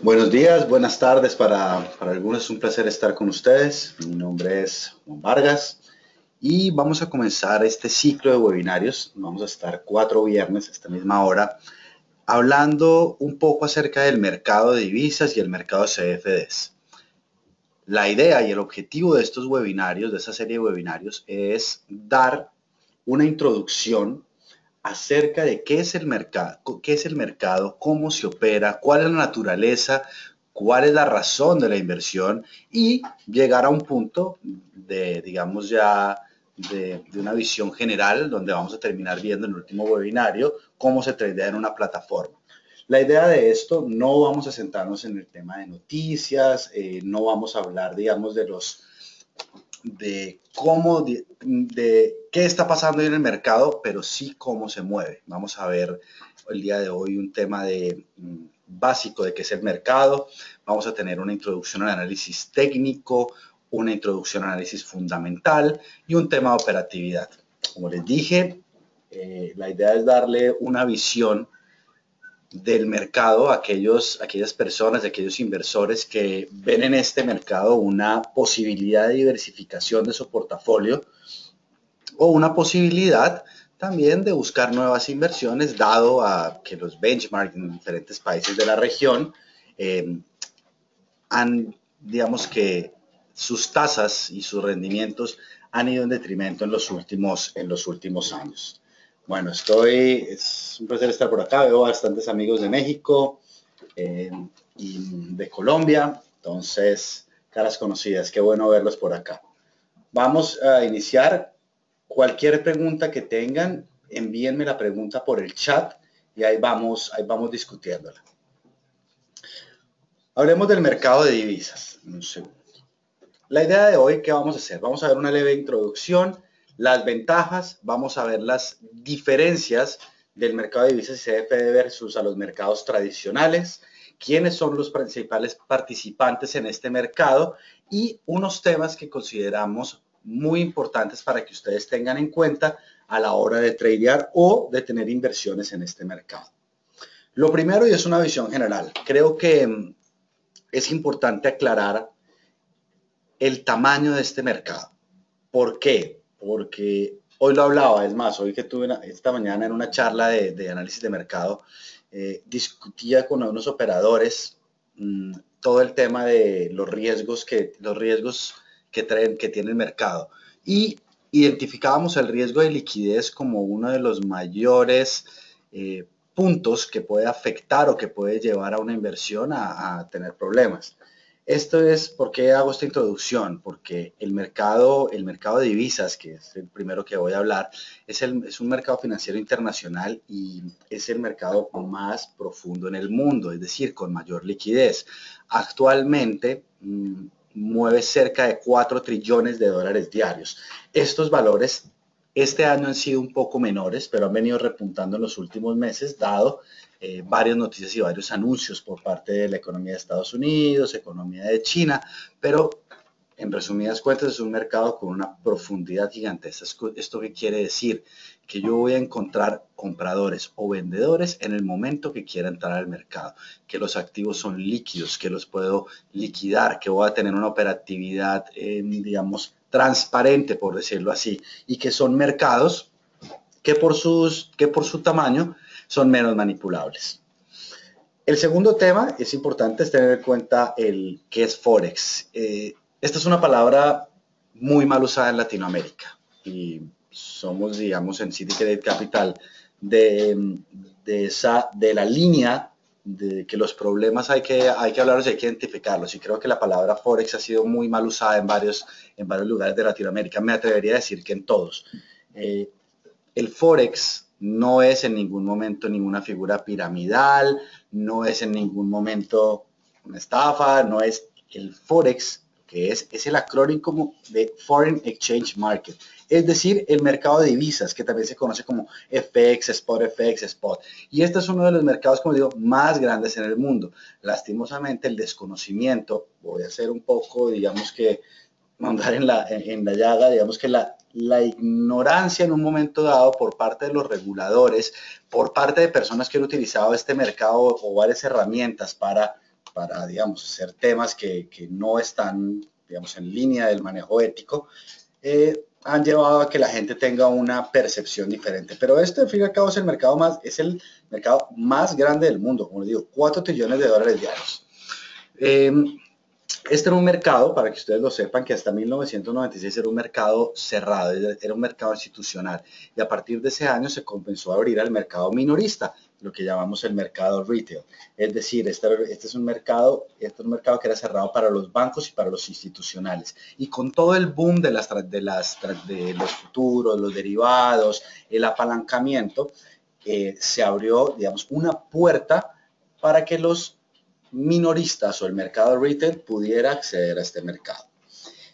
Buenos días, buenas tardes para algunos. Es un placer estar con ustedes. Mi nombre es Juan Vargas y vamos a comenzar este ciclo de webinarios. Vamos a estar 4 viernes a esta misma hora hablando un poco acerca del mercado de divisas y el mercado de CFDs. La idea y el objetivo de estos webinarios, de esta serie de webinarios, es dar una introducción acerca de qué es el mercado, cómo se opera, cuál es la naturaleza, cuál es la razón de la inversión y llegar a un punto de, digamos ya, de una visión general donde vamos a terminar viendo en el último webinario cómo se tradea en una plataforma. La idea de esto, no vamos a sentarnos en el tema de noticias, no vamos a hablar, digamos, de cómo, de qué está pasando en el mercado, pero sí cómo se mueve. Vamos a ver el día de hoy un tema básico de qué es el mercado. Vamos a tener una introducción al análisis técnico, una introducción al análisis fundamental y un tema de operatividad. Como les dije, la idea es darle una visión del mercado a aquellas personas, a aquellos inversores que ven en este mercado una posibilidad de diversificación de su portafolio o una posibilidad también de buscar nuevas inversiones, dado a que los benchmarks en diferentes países de la región digamos que sus tasas y sus rendimientos han ido en detrimento en los últimos años. Bueno, es un placer estar por acá. Veo bastantes amigos de México y de Colombia. Entonces, caras conocidas, qué bueno verlos por acá. Vamos a iniciar. Cualquier pregunta que tengan, envíenme la pregunta por el chat y ahí vamos discutiéndola. Hablemos del mercado de divisas. Un segundo. La idea de hoy, ¿qué vamos a hacer? Vamos a ver una leve introducción, las ventajas, vamos a ver las diferencias del mercado de divisas y CFD versus a los mercados tradicionales, quiénes son los principales participantes en este mercado y unos temas que consideramos muy importantes para que ustedes tengan en cuenta a la hora de tradear o de tener inversiones en este mercado. Lo primero, y es una visión general, creo que es importante aclarar el tamaño de este mercado. ¿Por qué? Porque hoy lo hablaba, es más, hoy que tuve esta mañana en una charla de análisis de mercado, discutía con unos operadores todo el tema de los riesgos que tiene el mercado. Y identificábamos el riesgo de liquidez como uno de los mayores puntos que puede afectar o que puede llevar a una inversión a tener problemas. Esto es por qué hago esta introducción, porque el mercado de divisas, que es el primero que voy a hablar, es un mercado financiero internacional y es el mercado más profundo en el mundo, es decir, con mayor liquidez. Actualmente mueve cerca de 4 trillones de dólares diarios. Estos valores este año han sido un poco menores, pero han venido repuntando en los últimos meses, dado varias noticias y varios anuncios por parte de la economía de Estados Unidos, economía de China, pero en resumidas cuentas es un mercado con una profundidad gigantesca. ¿Esto qué quiere decir? Que yo voy a encontrar compradores o vendedores en el momento que quiera entrar al mercado, que los activos son líquidos, que los puedo liquidar, que voy a tener una operatividad, digamos, transparente, por decirlo así, y que son mercados que por su tamaño son menos manipulables. El segundo tema es importante es tener en cuenta el qué es Forex. Esta es una palabra muy mal usada en Latinoamérica y somos, digamos, en Syndicate Capital de la línea de que los problemas hay que hablarlos y hay que identificarlos. Y creo que la palabra Forex ha sido muy mal usada en varios lugares de Latinoamérica. Me atrevería a decir que en todos. El Forex no es en ningún momento ninguna figura piramidal, no es en ningún momento una estafa, no es el Forex, que es el acrónimo de Foreign Exchange Market, es decir, el mercado de divisas, que también se conoce como FX, Spot. Y este es uno de los mercados, como digo, más grandes en el mundo. Lastimosamente, el desconocimiento, voy a hacer un poco, digamos que mandar en la llaga, digamos que la ignorancia en un momento dado por parte de los reguladores, por parte de personas que han utilizado este mercado o varias herramientas para digamos, hacer temas que no están, digamos, en línea del manejo ético, han llevado a que la gente tenga una percepción diferente. Pero este, al fin y al cabo, es el mercado más grande del mundo, como les digo, 4 trillones de dólares diarios. Este era un mercado, para que ustedes lo sepan, que hasta 1996 era un mercado cerrado, era un mercado institucional. Y a partir de ese año se comenzó a abrir al mercado minorista, lo que llamamos el mercado retail. Es decir, este es un mercado que era cerrado para los bancos y para los institucionales. Y con todo el boom de los futuros, los derivados, el apalancamiento, se abrió, digamos, una puerta para que los minoristas o el mercado retail pudiera acceder a este mercado.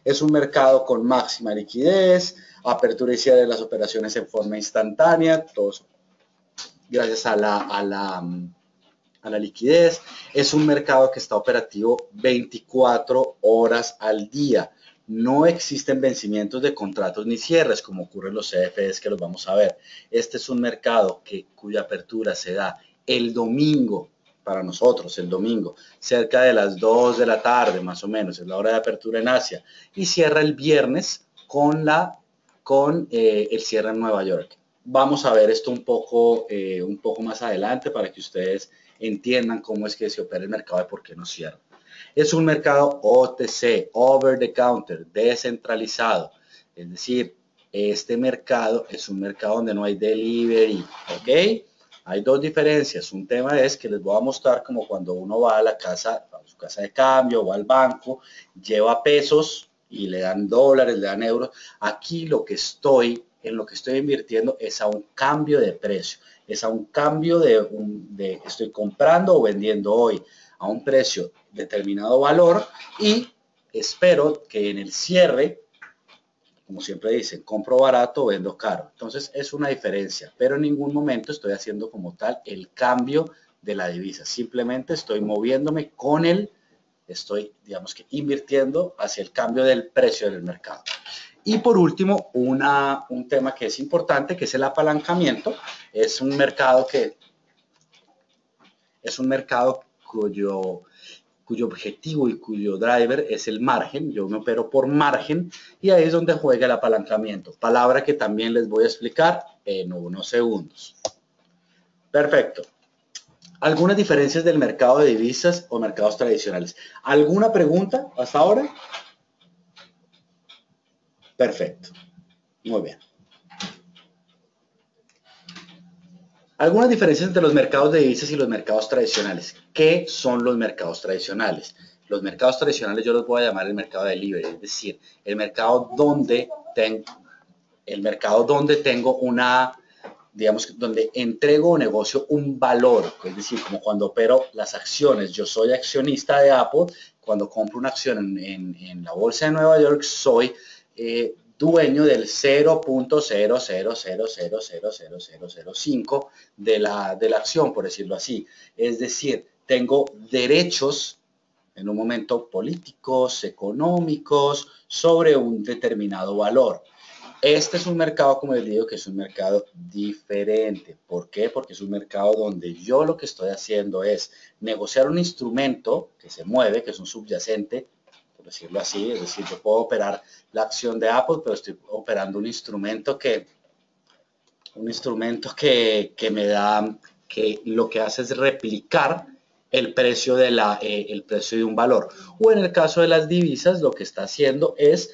Es un mercado con máxima liquidez, apertura y cierre de las operaciones en forma instantánea, todos gracias a la liquidez. Es un mercado que está operativo 24 horas al día. No existen vencimientos de contratos ni cierres como ocurre en los CFDs, que los vamos a ver. Este es un mercado cuya apertura se da el domingo, para nosotros el domingo, cerca de las 2 de la tarde más o menos, es la hora de apertura en Asia, y cierra el viernes con el cierre en Nueva York. Vamos a ver esto un poco más adelante para que ustedes entiendan cómo es que se opera el mercado y por qué no cierra. Es un mercado OTC, over the counter, descentralizado. Es decir, este mercado es un mercado donde no hay delivery, ¿ok? Hay dos diferencias. Un tema es que les voy a mostrar como cuando uno va a su casa de cambio o al banco, lleva pesos y le dan dólares, le dan euros. Aquí en lo que estoy invirtiendo es a un cambio de precio, es a un cambio estoy comprando o vendiendo hoy a un precio determinado valor y espero que en el cierre, como siempre dicen, compro barato, vendo caro. Entonces es una diferencia, pero en ningún momento estoy haciendo como tal el cambio de la divisa. Simplemente estoy moviéndome estoy, digamos que invirtiendo hacia el cambio del precio del mercado. Y por último, un tema que es importante, que es el apalancamiento. Es un mercado cuyo objetivo y cuyo driver es el margen. Yo me opero por margen y ahí es donde juega el apalancamiento. Palabra que también les voy a explicar en unos segundos. Perfecto. ¿Algunas diferencias del mercado de divisas o mercados tradicionales? ¿Alguna pregunta hasta ahora? Perfecto. Muy bien. Algunas diferencias entre los mercados de divisas y los mercados tradicionales. ¿Qué son los mercados tradicionales? Los mercados tradicionales yo los voy a llamar el mercado de libre, es decir, el mercado donde tengo digamos, donde entrego o negocio un valor, es decir, como cuando opero las acciones. Yo soy accionista de Apple, cuando compro una acción en la bolsa de Nueva York, soy dueño del 0.000000005 de la acción, por decirlo así. Es decir, tengo derechos en un momento políticos, económicos, sobre un determinado valor. Este es un mercado, como les digo, que es un mercado diferente. ¿Por qué? Porque es un mercado donde yo lo que estoy haciendo es negociar un instrumento que se mueve, que es un subyacente, por decirlo así. Es decir, yo puedo operar la acción de Apple, pero estoy operando un instrumento que me da, que lo que hace es replicar el precio el precio de un valor. O en el caso de las divisas, lo que está haciendo es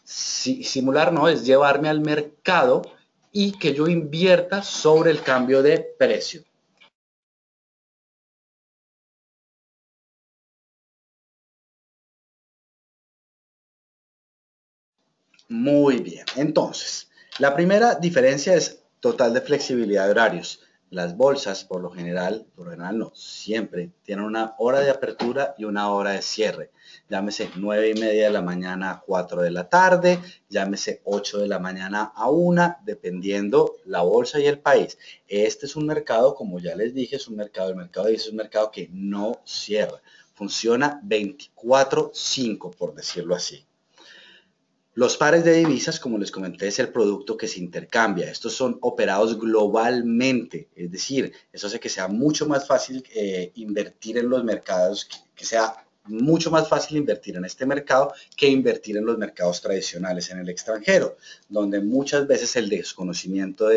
simular, no, es llevarme al mercado y que yo invierta sobre el cambio de precio. Muy bien, entonces, la primera diferencia es total de flexibilidad de horarios. Las bolsas, por lo general no, siempre tienen una hora de apertura y una hora de cierre. Llámese 9:30 de la mañana a 4 de la tarde, llámese 8 de la mañana a 1, dependiendo la bolsa y el país. Este es un mercado, como ya les dije, el mercado es un mercado que no cierra. Funciona 24/5, por decirlo así. Los pares de divisas, como les comenté, es el producto que se intercambia. Estos son operados globalmente, es decir, eso hace que sea mucho más fácil invertir en los mercados, que sea mucho más fácil invertir en este mercado que invertir en los mercados tradicionales en el extranjero, donde muchas veces el desconocimiento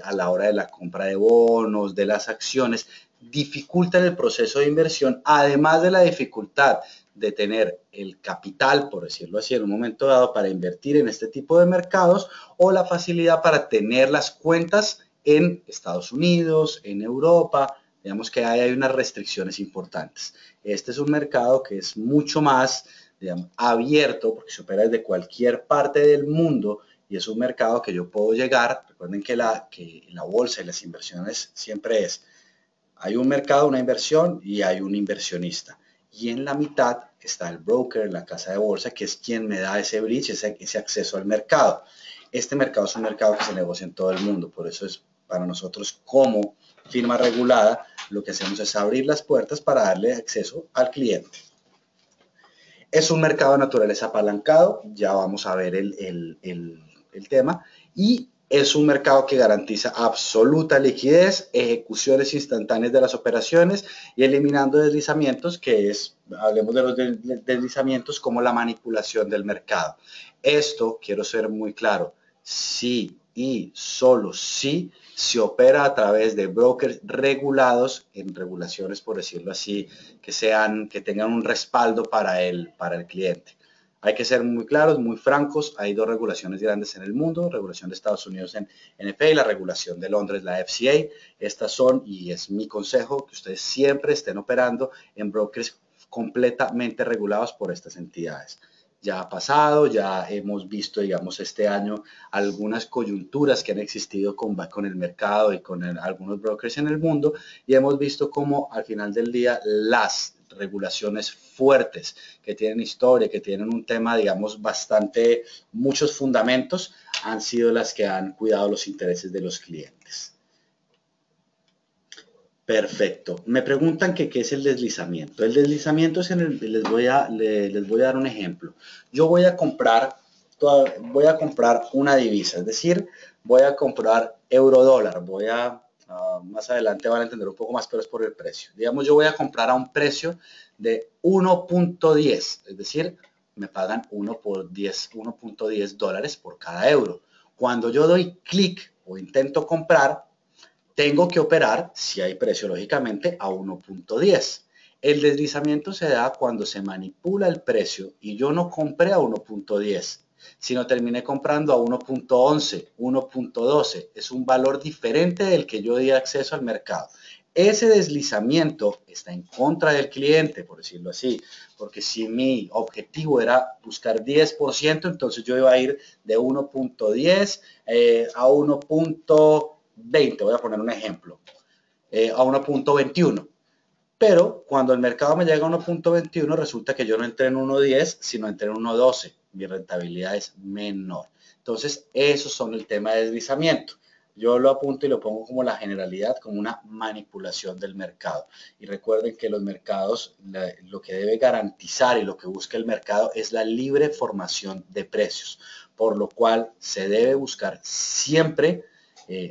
a la hora de la compra de bonos, de las acciones, dificultan el proceso de inversión, además de la dificultad de tener el capital, por decirlo así, en un momento dado para invertir en este tipo de mercados o la facilidad para tener las cuentas en Estados Unidos, en Europa. Digamos que hay unas restricciones importantes. Este es un mercado que es mucho más, digamos, abierto porque se opera desde cualquier parte del mundo y es un mercado que yo puedo llegar. Recuerden que la bolsa y las inversiones siempre hay un mercado, una inversión y hay un inversionista. Y en la mitad está el broker, la casa de bolsa, que es quien me da ese bridge, ese acceso al mercado. Este mercado es un mercado que se negocia en todo el mundo, por eso es para nosotros como firma regulada, lo que hacemos es abrir las puertas para darle acceso al cliente. Es un mercado de naturaleza apalancado, ya vamos a ver el tema, y es un mercado que garantiza absoluta liquidez, ejecuciones instantáneas de las operaciones y eliminando deslizamientos, que es, hablemos de los deslizamientos como la manipulación del mercado. Esto, quiero ser muy claro, sí y solo sí se opera a través de brokers regulados en regulaciones, por decirlo así, que tengan un respaldo para el cliente. Hay que ser muy claros, muy francos. Hay dos regulaciones grandes en el mundo, regulación de Estados Unidos en NFA y la regulación de Londres, la FCA. Estas son, y es mi consejo, que ustedes siempre estén operando en brokers completamente regulados por estas entidades. Ya ha pasado, ya hemos visto, digamos, este año algunas coyunturas que han existido con el mercado y con algunos brokers en el mundo y hemos visto cómo al final del día las regulaciones fuertes que tienen historia, que tienen un tema, digamos, bastante, muchos fundamentos, han sido las que han cuidado los intereses de los clientes. Perfecto. Me preguntan que qué es el deslizamiento. El deslizamiento es les voy a dar un ejemplo. Yo voy a comprar una divisa, es decir, voy a comprar euro dólar. Más adelante van a entender un poco más, pero es por el precio. Digamos, yo voy a comprar a un precio de 1.10, es decir, me pagan 1.10 dólares por cada euro. Cuando yo doy clic o intento comprar, tengo que operar, si hay precio lógicamente, a 1.10. El deslizamiento se da cuando se manipula el precio y yo no compré a 1.10, sino terminé comprando a 1.11, 1.12. Es un valor diferente del que yo di acceso al mercado. Ese deslizamiento está en contra del cliente, por decirlo así, porque si mi objetivo era buscar 10%, entonces yo iba a ir de 1.10 a 1.20, voy a poner un ejemplo, a 1.21. Pero cuando el mercado me llega a 1.21, resulta que yo no entré en 1.10, sino entré en 1.12. Mi rentabilidad es menor. Entonces, esos son el tema de deslizamiento. Yo lo apunto y lo pongo como la generalidad, como una manipulación del mercado. Y recuerden que los mercados, lo que debe garantizar y lo que busca el mercado es la libre formación de precios, por lo cual se debe buscar siempre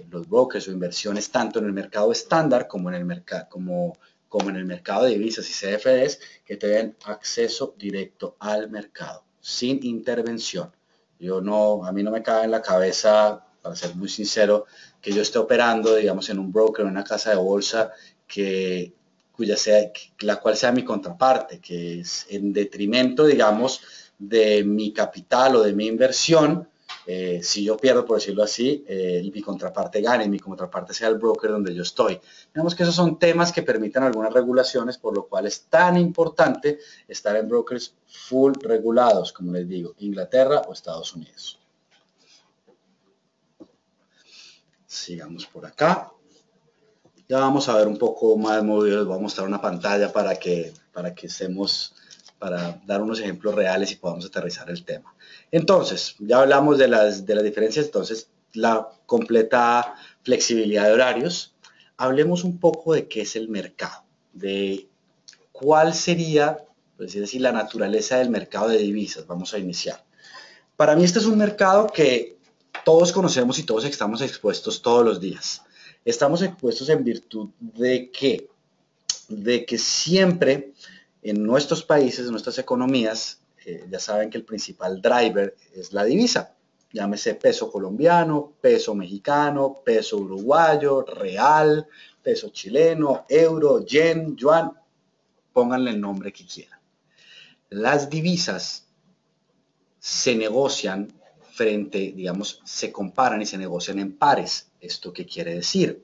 los brokers o inversiones tanto en el mercado estándar como en el mercado como en el mercado de divisas y CFDs, que te den acceso directo al mercado, sin intervención. A mí no me cabe en la cabeza, para ser muy sincero, que yo esté operando, digamos, en un broker o en una casa de bolsa la cual sea mi contraparte, que es en detrimento, digamos, de mi capital o de mi inversión. Si yo pierdo, por decirlo así, mi contraparte gane y mi contraparte sea el broker donde yo estoy. Digamos que esos son temas que permiten algunas regulaciones, por lo cual es tan importante estar en brokers full regulados, como les digo, Inglaterra o Estados Unidos. Sigamos por acá. Ya vamos a ver un poco más movidos, voy a mostrar una pantalla para dar unos ejemplos reales y podamos aterrizar el tema. Entonces, ya hablamos de las diferencias, entonces la completa flexibilidad de horarios. Hablemos un poco de qué es el mercado, de cuál sería, por decir así, la naturaleza del mercado de divisas. Vamos a iniciar. Para mí este es un mercado que todos conocemos y todos estamos expuestos todos los días. Estamos expuestos en virtud de que siempre en nuestros países, en nuestras economías, ya saben que el principal driver es la divisa. Llámese peso colombiano, peso mexicano, peso uruguayo, real, peso chileno, euro, yen, yuan, pónganle el nombre que quieran. Las divisas se negocian frente, digamos, se comparan y se negocian en pares. ¿Esto qué quiere decir?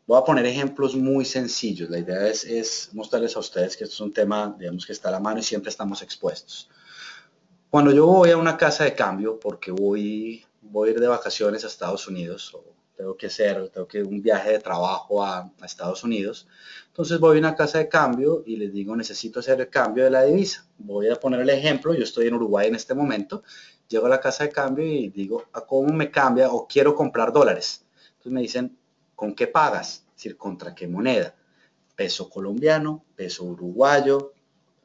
Voy a poner ejemplos muy sencillos. La idea es mostrarles a ustedes que esto es un tema, digamos, que está a la mano y siempre estamos expuestos. Cuando yo voy a una casa de cambio, porque voy a ir de vacaciones a Estados Unidos, o tengo que un viaje de trabajo a Estados Unidos, entonces voy a una casa de cambio y les digo, necesito hacer el cambio de la divisa. Voy a poner el ejemplo, yo estoy en Uruguay en este momento, llego a la casa de cambio y digo, ¿a cómo me cambia o quiero comprar dólares? Entonces me dicen, ¿con qué pagas? Es decir, ¿contra qué moneda? Peso colombiano, peso uruguayo,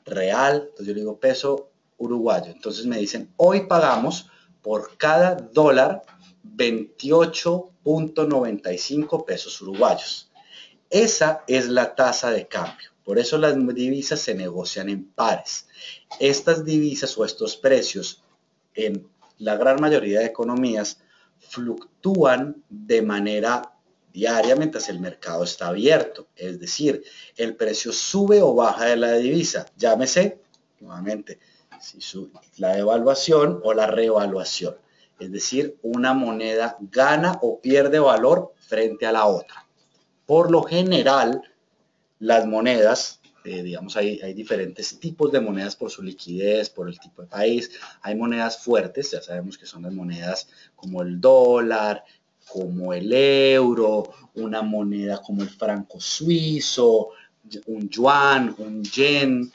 real. Entonces yo le digo peso uruguayo. Entonces me dicen, hoy pagamos por cada dólar 28.95 pesos uruguayos. Esa es la tasa de cambio. Por eso las divisas se negocian en pares. Estas divisas o estos precios en la gran mayoría de economías fluctúan de manera diaria mientras el mercado está abierto. Es decir, el precio sube o baja de la divisa. Llámese, nuevamente, la devaluación o la revaluación. Es decir, una moneda gana o pierde valor frente a la otra. Por lo general, las monedas, digamos, hay diferentes tipos de monedas por su liquidez, por el tipo de país. Hay monedas fuertes, ya sabemos que son las monedas como el dólar, como el euro, una moneda como el franco suizo, un yuan, un yen,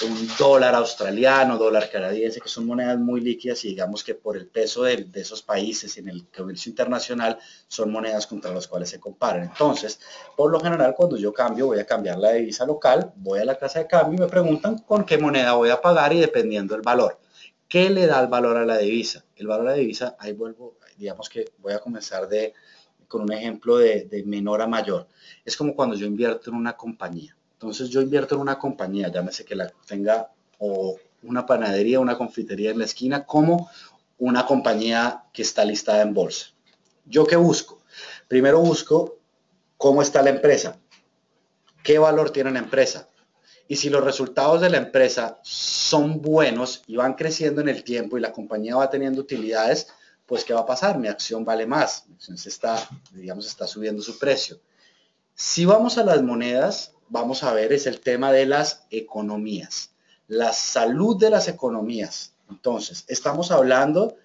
un dólar australiano, dólar canadiense, que son monedas muy líquidas y digamos que por el peso de esos países en el comercio internacional son monedas contra las cuales se comparan. Entonces, por lo general, cuando yo cambio, voy a cambiar la divisa local, voy a la casa de cambio y me preguntan con qué moneda voy a pagar y dependiendo del valor. ¿Qué le da el valor a la divisa? El valor a la divisa, ahí vuelvo, digamos que voy a comenzar con un ejemplo de menor a mayor. Es como cuando yo invierto en una compañía. Entonces yo invierto en una compañía, llámese que la tenga o una panadería, una confitería en la esquina, como una compañía que está listada en bolsa. ¿Yo qué busco? Primero busco cómo está la empresa, qué valor tiene la empresa. Y si los resultados de la empresa son buenos y van creciendo en el tiempo y la compañía va teniendo utilidades, pues ¿qué va a pasar? Mi acción vale más, mi acción está subiendo su precio. Si vamos a las monedas, vamos a ver es el tema de las economías, la salud de las economías. Entonces, estamos hablando,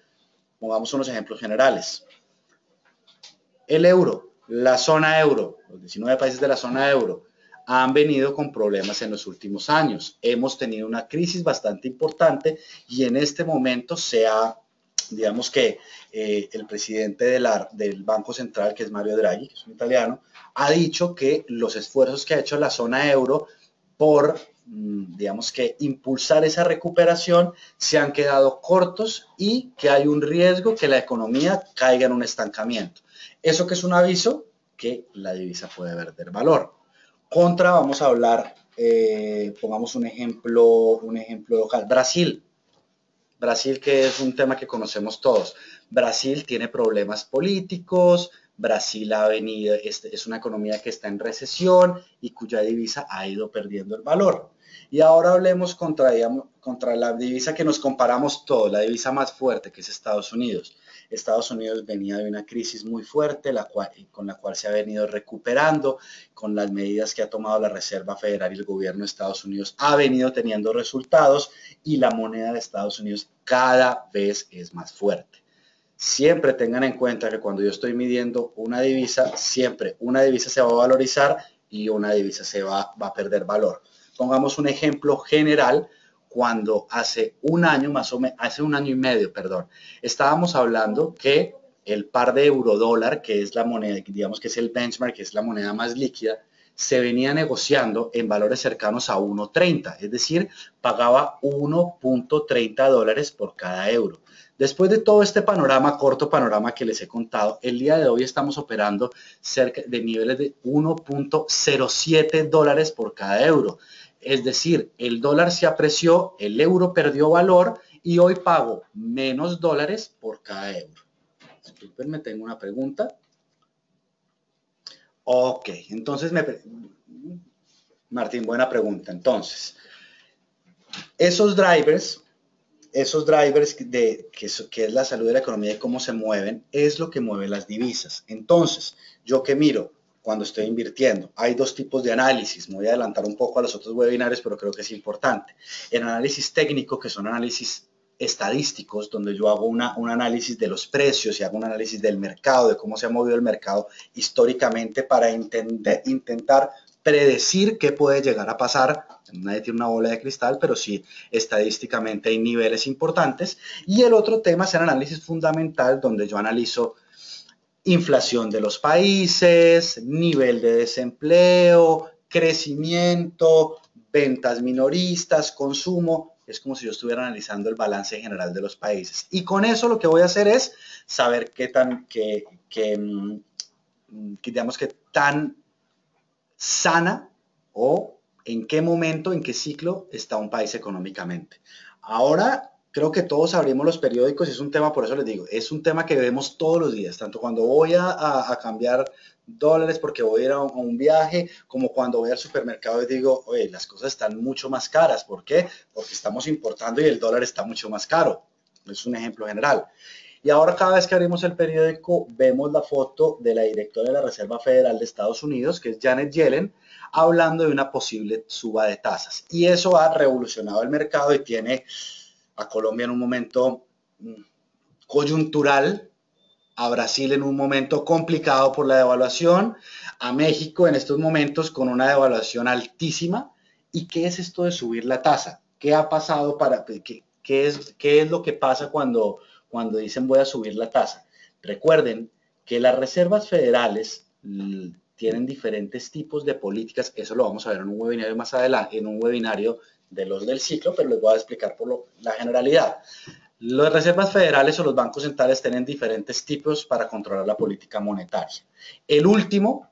pongamos unos ejemplos generales. El euro, la zona euro, los 19 países de la zona euro han venido con problemas en los últimos años. Hemos tenido una crisis bastante importante y en este momento digamos que el presidente del Banco Central, que es Mario Draghi, que es un italiano, ha dicho que los esfuerzos que ha hecho la zona euro por, digamos que, impulsar esa recuperación se han quedado cortos y que hay un riesgo que la economía caiga en un estancamiento. ¿Eso que es un aviso? Que la divisa puede perder valor. Contra, vamos a hablar, pongamos un ejemplo local, Brasil. Brasil, que es un tema que conocemos todos. Brasil tiene problemas políticos, Brasil es una economía que está en recesión y cuya divisa ha ido perdiendo el valor. Y ahora hablemos contra la divisa que nos comparamos todos, la divisa más fuerte, que es Estados Unidos. Estados Unidos venía de una crisis muy fuerte, con la cual se ha venido recuperando, con las medidas que ha tomado la Reserva Federal y el gobierno de Estados Unidos, ha venido teniendo resultados y la moneda de Estados Unidos cada vez es más fuerte. Siempre tengan en cuenta que cuando yo estoy midiendo una divisa, siempre una divisa se va a valorizar y una divisa va a perder valor. Pongamos un ejemplo general. Cuando hace un año, hace un año y medio, perdón, estábamos hablando que el par de euro-dólar, que es la moneda, digamos que es el benchmark, que es la moneda más líquida, se venía negociando en valores cercanos a 1.30, es decir, pagaba 1.30 dólares por cada euro. Después de todo este panorama, corto panorama que les he contado, el día de hoy estamos operando cerca de niveles de 1.07 dólares por cada euro. Es decir, el dólar se apreció, el euro perdió valor y hoy pago menos dólares por cada euro. Disculpenme, tengo una pregunta. Ok, entonces Martín, buena pregunta. Entonces, esos drivers que es la salud de la economía y cómo se mueven, es lo que mueve las divisas. Entonces, yo que miro cuando estoy invirtiendo, hay dos tipos de análisis. Me voy a adelantar un poco a los otros webinarios, pero creo que es importante. El análisis técnico, que son análisis estadísticos, donde yo hago un análisis de los precios y hago un análisis del mercado, de cómo se ha movido el mercado históricamente para intentar predecir qué puede llegar a pasar. Nadie tiene una bola de cristal, pero sí estadísticamente hay niveles importantes. Y el otro tema es el análisis fundamental, donde yo analizo inflación de los países, nivel de desempleo, crecimiento, ventas minoristas, consumo. Es como si yo estuviera analizando el balance general de los países. Y con eso lo que voy a hacer es saber digamos que tan sana o en qué momento, en qué ciclo está un país económicamente. Ahora creo que todos abrimos los periódicos y es un tema, por eso les digo, es un tema que vemos todos los días, tanto cuando voy a cambiar dólares porque voy a ir a un viaje, como cuando voy al supermercado y digo, oye, las cosas están mucho más caras. ¿Por qué? Porque estamos importando y el dólar está mucho más caro. Es un ejemplo general. Y ahora cada vez que abrimos el periódico vemos la foto de la directora de la Reserva Federal de Estados Unidos, que es Janet Yellen, hablando de una posible suba de tasas. Y eso ha revolucionado el mercado y tiene a Colombia en un momento coyuntural, a Brasil en un momento complicado por la devaluación, a México en estos momentos con una devaluación altísima. ¿Y qué es esto de subir la tasa? ¿Qué ha pasado qué es lo que pasa cuando dicen voy a subir la tasa? Recuerden que las reservas federales tienen diferentes tipos de políticas. Eso lo vamos a ver en un webinario más adelante, en un webinario de los del ciclo, pero les voy a explicar la generalidad. Las reservas federales o los bancos centrales tienen diferentes tipos para controlar la política monetaria. El último,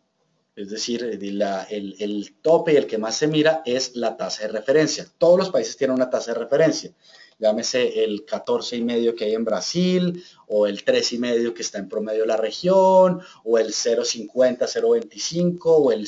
es decir, el tope y el que más se mira es la tasa de referencia. Todos los países tienen una tasa de referencia. Llámese el 14,5 que hay en Brasil, o el 3,5 que está en promedio de la región, o el 0,50, 0,25, o en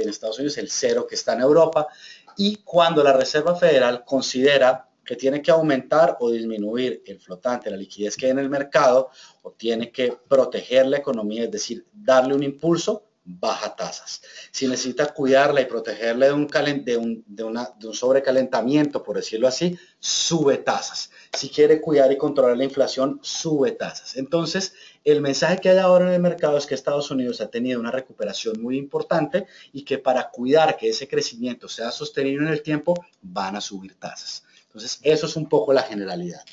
Estados Unidos el 0 que está en Europa. Y cuando la Reserva Federal considera que tiene que aumentar o disminuir el flotante, la liquidez que hay en el mercado, o tiene que proteger la economía, es decir, darle un impulso, baja tasas. Si necesita cuidarla y protegerla de un sobrecalentamiento, por decirlo así, sube tasas. Si quiere cuidar y controlar la inflación, sube tasas. Entonces, el mensaje que hay ahora en el mercado es que Estados Unidos ha tenido una recuperación muy importante y que para cuidar que ese crecimiento sea sostenido en el tiempo, van a subir tasas. Entonces, eso es un poco la generalidad.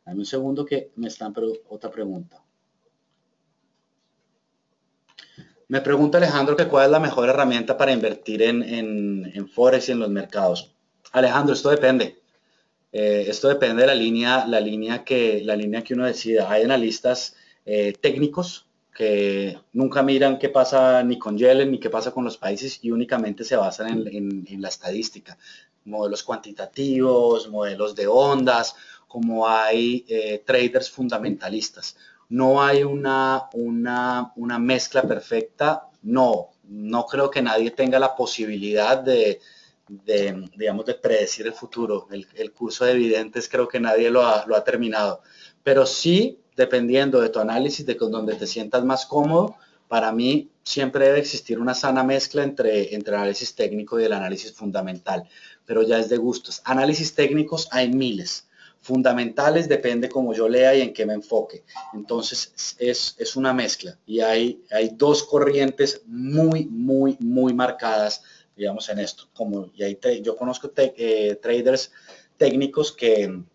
Dame un segundo que me están otra pregunta. Me pregunta Alejandro que cuál es la mejor herramienta para invertir en Forex y en los mercados. Alejandro, esto depende. Esto depende de la línea que uno decida. Hay analistas técnicos que nunca miran qué pasa ni con Yellen ni qué pasa con los países y únicamente se basan en la estadística. Modelos cuantitativos, modelos de ondas, como hay traders fundamentalistas. No hay una mezcla perfecta. No creo que nadie tenga la posibilidad digamos, de predecir el futuro. El curso de videntes creo que nadie lo ha terminado. Pero sí, dependiendo de tu análisis, de donde te sientas más cómodo, para mí siempre debe existir una sana mezcla entre el análisis técnico y el análisis fundamental. Pero ya es de gustos. Análisis técnicos hay miles. Fundamentales depende cómo yo lea y en qué me enfoque. Entonces es una mezcla y hay dos corrientes muy marcadas, digamos, en esto. Yo conozco traders técnicos que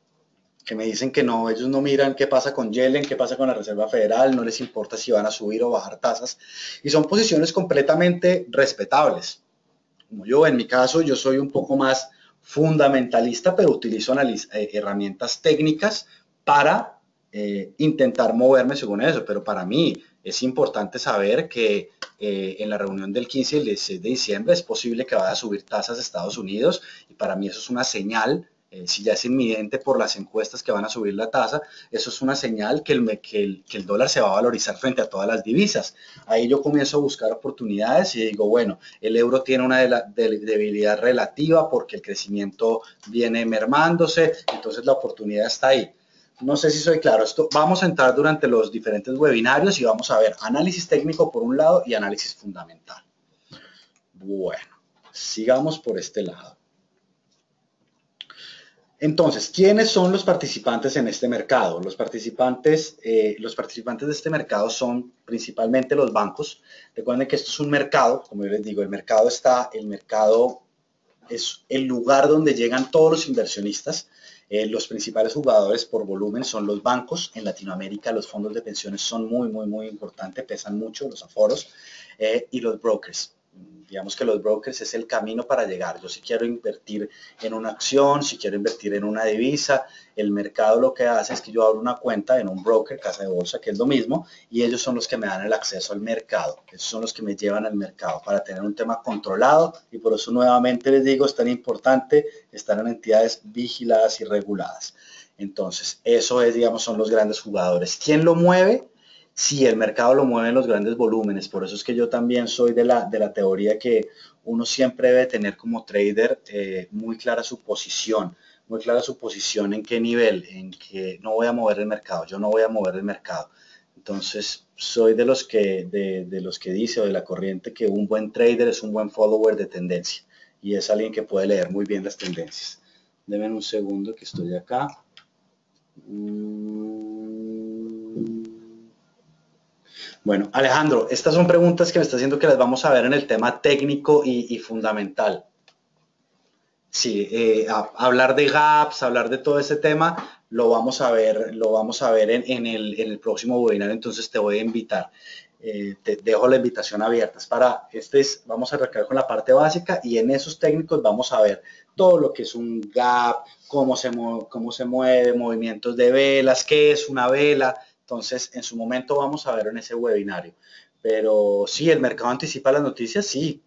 me dicen que no, ellos no miran qué pasa con Yellen, qué pasa con la Reserva Federal, no les importa si van a subir o bajar tasas. Y son posiciones completamente respetables. Como yo, en mi caso, yo soy un poco más fundamentalista, pero utilizo herramientas técnicas para intentar moverme según eso, pero para mí es importante saber que en la reunión del 15 y el 16 de diciembre es posible que vaya a subir tasas Estados Unidos y para mí eso es una señal, si ya es inminente por las encuestas que van a subir la tasa, eso es una señal que el dólar se va a valorizar frente a todas las divisas. Ahí yo comienzo a buscar oportunidades y digo, bueno, el euro tiene una debilidad relativa porque el crecimiento viene mermándose, entonces la oportunidad está ahí. No sé si soy claro. Esto, vamos a entrar durante los diferentes webinarios y vamos a ver análisis técnico por un lado y análisis fundamental. Bueno, sigamos por este lado. Entonces, ¿quiénes son los participantes en este mercado? Los participantes de este mercado son principalmente los bancos. Recuerden que esto es un mercado, como yo les digo, el mercado es el lugar donde llegan todos los inversionistas. Los principales jugadores por volumen son los bancos. En Latinoamérica los fondos de pensiones son muy importantes, pesan mucho los aforos, y los brokers. Digamos que los brokers es el camino para llegar. Yo si quiero invertir en una acción, si quiero invertir en una divisa, el mercado lo que hace es que yo abro una cuenta en un broker, casa de bolsa, que es lo mismo, y ellos son los que me dan el acceso al mercado. Esos son los que me llevan al mercado para tener un tema controlado y por eso nuevamente les digo, es tan importante estar en entidades vigiladas y reguladas. Entonces, eso es, digamos, son los grandes jugadores. ¿Quién lo mueve? Sí, el mercado lo mueven los grandes volúmenes, por eso es que yo también soy de la teoría que uno siempre debe tener como trader muy clara su posición en qué nivel, en que no voy a mover el mercado, yo no voy a mover el mercado. Entonces, soy de los que dice o de la corriente que un buen trader es un buen follower de tendencia y es alguien que puede leer muy bien las tendencias. Denme un segundo que estoy acá. Bueno, Alejandro, estas son preguntas que me está haciendo que las vamos a ver en el tema técnico y fundamental. Sí, hablar de gaps, hablar de todo ese tema, lo vamos a ver en el próximo webinar, entonces te voy a invitar. Te dejo la invitación abierta. Vamos a arrancar con la parte básica y en esos técnicos vamos a ver todo lo que es un gap, cómo se mueve, movimientos de velas, qué es una vela. Entonces, en su momento vamos a ver en ese webinario. Pero sí, el mercado anticipa las noticias, sí,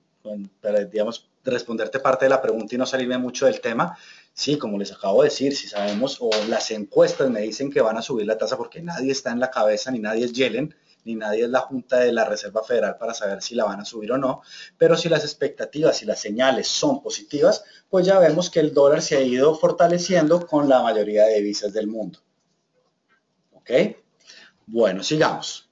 para, digamos, responderte parte de la pregunta y no salirme mucho del tema. Sí, como les acabo de decir, si sabemos o las encuestas me dicen que van a subir la tasa porque nadie está en la cabeza, ni nadie es Yellen, ni nadie es la Junta de la Reserva Federal para saber si la van a subir o no, pero si las expectativas y las señales son positivas, pues ya vemos que el dólar se ha ido fortaleciendo con la mayoría de divisas del mundo. ¿Ok? Bueno, sigamos.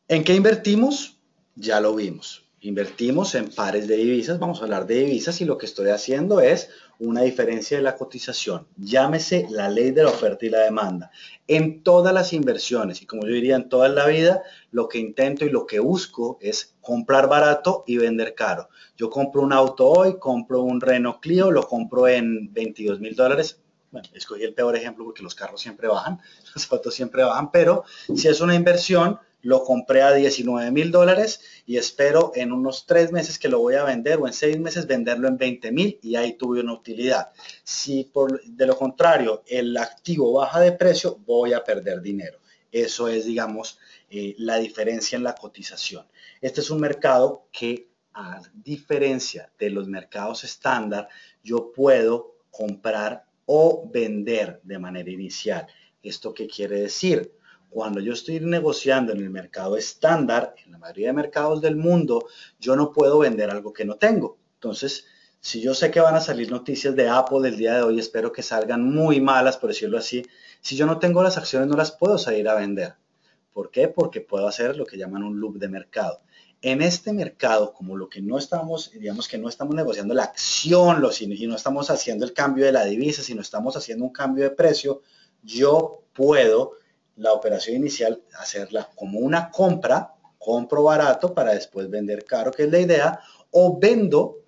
¿En qué invertimos? Ya lo vimos. Invertimos en pares de divisas, vamos a hablar de divisas y lo que estoy haciendo es una diferencia de la cotización. Llámese la ley de la oferta y la demanda. En todas las inversiones, y como yo diría en toda la vida, lo que intento y lo que busco es comprar barato y vender caro. Yo compro un auto hoy, compro un Renault Clio, lo compro en $22,000. Bueno, escogí el peor ejemplo porque los carros siempre bajan, los autos siempre bajan, pero si es una inversión, lo compré a $19,000 y espero en unos 3 meses que lo voy a vender o en 6 meses venderlo en 20,000 y ahí tuve una utilidad. Si de lo contrario el activo baja de precio, voy a perder dinero. Eso es, digamos, la diferencia en la cotización. Este es un mercado que, a diferencia de los mercados estándar, yo puedo comprar o vender de manera inicial. ¿Esto qué quiere decir? Cuando yo estoy negociando en el mercado estándar, en la mayoría de mercados del mundo, yo no puedo vender algo que no tengo. Entonces, si yo sé que van a salir noticias de Apple el día de hoy, espero que salgan muy malas, por decirlo así. Si yo no tengo las acciones, no las puedo salir a vender. ¿Por qué? Porque puedo hacer lo que llaman un loop de mercado. En este mercado, como lo que no estamos, digamos que no estamos negociando la acción y no estamos haciendo el cambio de la divisa, sino estamos haciendo un cambio de precio, yo puedo la operación inicial hacerla como una compro barato para después vender caro, que es la idea, o vendo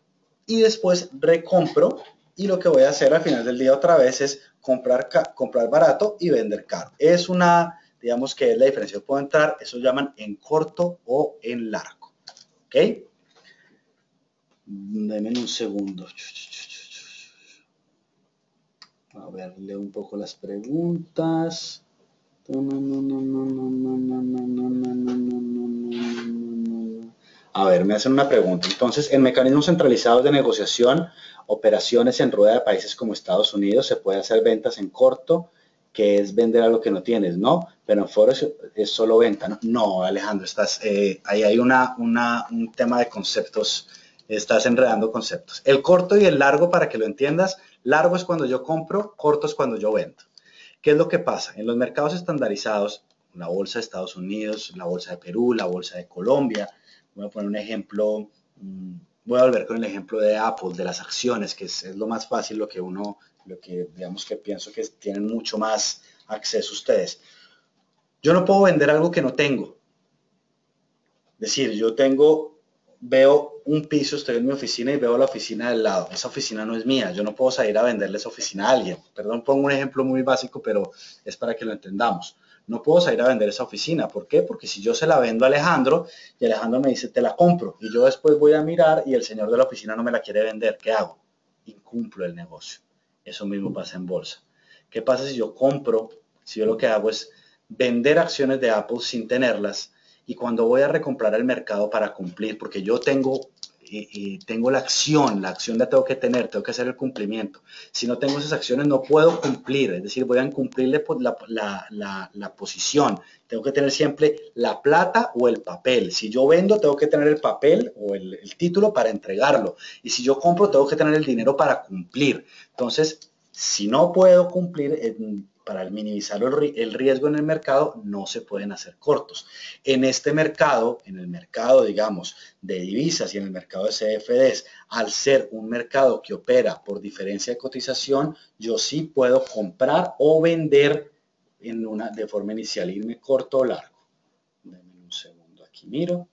y después recompro y lo que voy a hacer al final del día otra vez es comprar barato y vender caro. Es digamos que es la diferencia. Yo puedo entrar, eso llaman en corto o en largo. ¿Ok? Denme un segundo. A ver, leo un poco las preguntas. A ver, me hacen una pregunta. Entonces, en mecanismos centralizados de negociación, operaciones en rueda de países como Estados Unidos, se puede hacer ventas en corto, que es vender algo que no tienes, ¿no? Pero en Forex es solo venta, ¿no? No, Alejandro, ahí hay un tema de conceptos, estás enredando conceptos. El corto y el largo, para que lo entiendas, largo es cuando yo compro, corto es cuando yo vendo. ¿Qué es lo que pasa? En los mercados estandarizados, la bolsa de Estados Unidos, la bolsa de Perú, la bolsa de Colombia, voy a poner un ejemplo, voy a volver con el ejemplo de Apple, de las acciones, que es lo más fácil, lo que digamos que pienso que tienen mucho más acceso ustedes. Yo no puedo vender algo que no tengo. Es decir, veo un piso, estoy en mi oficina y veo la oficina del lado. Esa oficina no es mía, yo no puedo salir a venderle esa oficina a alguien. Perdón, pongo un ejemplo muy básico, pero es para que lo entendamos. No puedo salir a vender esa oficina. ¿Por qué? Porque si yo se la vendo a Alejandro y Alejandro me dice, te la compro, y yo después voy a mirar y el señor de la oficina no me la quiere vender, ¿qué hago? Incumplo el negocio. Eso mismo pasa en bolsa. ¿Qué pasa si yo compro, si yo lo que hago es vender acciones de Apple sin tenerlas? Y cuando voy a recomprar el mercado para cumplir, porque yo tengo la acción la tengo que tener, tengo que hacer el cumplimiento. Si no tengo esas acciones no puedo cumplir, es decir, voy a incumplirle la posición. Tengo que tener siempre la plata o el papel. Si yo vendo, tengo que tener el papel o el título para entregarlo. Y si yo compro, tengo que tener el dinero para cumplir. Entonces, si no puedo cumplir, para minimizar el riesgo en el mercado, no se pueden hacer cortos. En este mercado, en el mercado, digamos, de divisas y en el mercado de CFDs, al ser un mercado que opera por diferencia de cotización, yo sí puedo comprar o vender de forma inicial, irme corto o largo. Denme un segundo, aquí miro.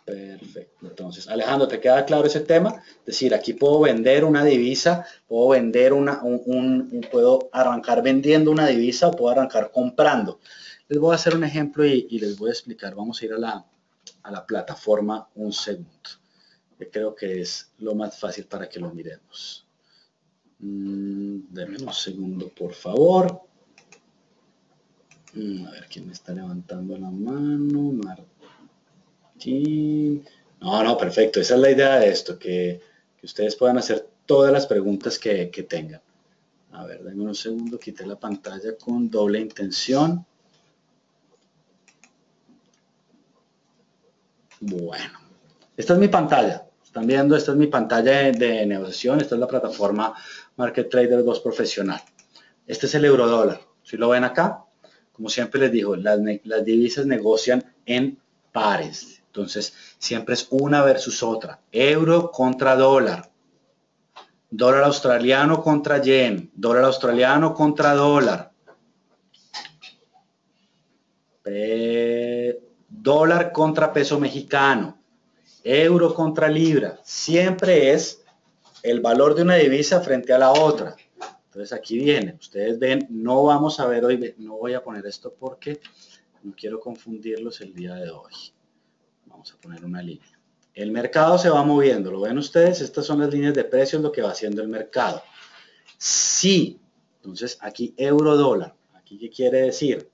Perfecto. Entonces, Alejandro, ¿te queda claro ese tema? Es decir, aquí puedo vender una divisa, puedo vender puedo arrancar vendiendo una divisa o puedo arrancar comprando. Les voy a hacer un ejemplo y les voy a explicar. Vamos a ir a la plataforma un segundo, que creo que es lo más fácil para que lo miremos. Denme un segundo, por favor. A ver quién me está levantando la mano. Martín. No, perfecto. Esa es la idea de esto, que ustedes puedan hacer todas las preguntas que tengan. A ver, denme un segundo, quité la pantalla con doble intención. Bueno, esta es mi pantalla. Están viendo, esta es mi pantalla de negociación. Esta es la plataforma Market Trader 2 Profesional. Este es el euro dólar. Si lo ven acá, como siempre les digo, las divisas negocian en pares. Entonces, siempre es una versus otra. Euro contra dólar. Dólar australiano contra yen. Dólar australiano contra dólar. Dólar contra peso mexicano. Euro contra libra. Siempre es el valor de una divisa frente a la otra. Entonces aquí viene, ustedes ven, no vamos a ver hoy, no voy a poner esto porque no quiero confundirlos el día de hoy. Vamos a poner una línea. El mercado se va moviendo, ¿lo ven ustedes? Estas son las líneas de precios, lo que va haciendo el mercado. Sí, entonces aquí euro dólar, ¿aquí qué quiere decir?